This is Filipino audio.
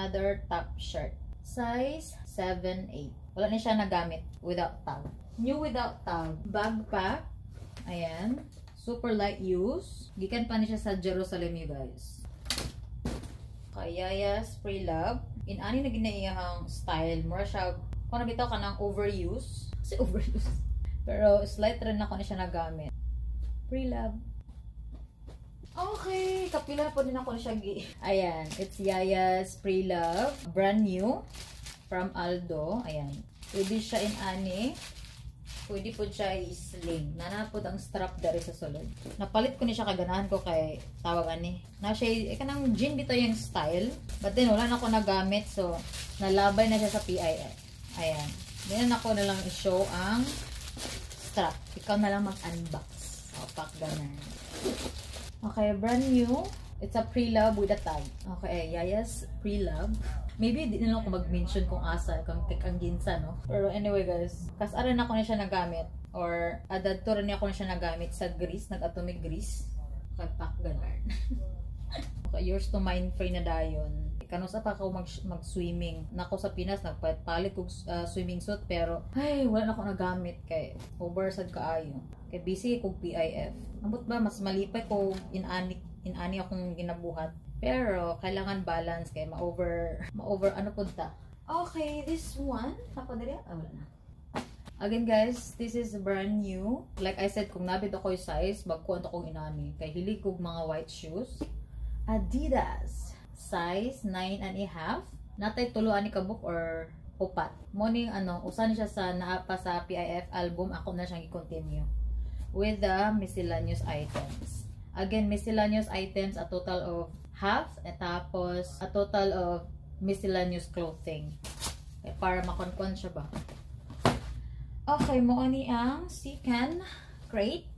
another top shirt. Size 7-8. Wala na siya nagamit without tag. New without tag. Backpack. Ayan. Super light use. Gikan pa niya sa Jerusalem, you guys. Kayaya Spray Love. Inani na ginaiyahang style. Mura siya, kung nabitaw ka ng overuse. Kasi overuse. Pero slight rin ako na siya nagamit. Spray Love. Okay, kapila po din ako na siya. Ayan, it's Yaya Spray Love. Brand new. From Aldo. Ayan. Pwede siya in ani. Pwede po siya i-sling. Nanapod ang strap dari sa sulod. Napalit ko ni siya kaganahan ko kay tawag ani. Na siya, kanang jean bito yung style. But then, wala na ako nagamit. So, nalabay na siya sa PIF. Ayan. Ganyan ako na lang i-show ang strap. Ikaw na lang mag-unbox. O, pack ganun. Okay, brand new. It's a pre-love with a tag. Okay, Yaya's pre-love. Maybe di na lang ako mag-mention kung asa, kung ang ginsa, no? Pero anyway, guys. Kasaran ako na siya nagamit. Or, adadto rin ako na siya nagamit sa grease, nag-atomic grease. Okay, pack ganun. Okay, yours to mine free na dayon. Kanusa pa ako mag-swimming. Nako sa Pinas, nagpalit ko swimming suit, pero, ay, wala na ako nagamit kay oversad kaayo. Kay busy kong PIF. Ambot ba, mas malipay ko inani akong ginabuhat. Pero, kailangan balance kay ma-over ano punta. Okay, this one. Ako dali? Wala na. Again, guys, this is brand new. Like I said, kung nabit ako yung size, magkuhan akong inani. Kay hilig ko mga white shoes. Adidas. Size 9.5. Natay tuluan ni kabuk or upat. Morning, usan siya sa naapa sa PIF album. Ako na siyang i-continue. With the miscellaneous items. Again, miscellaneous items, a total of half, at tapos a total of miscellaneous clothing. Okay, para makonkon siya ba? Okay, mo ni ang second crate.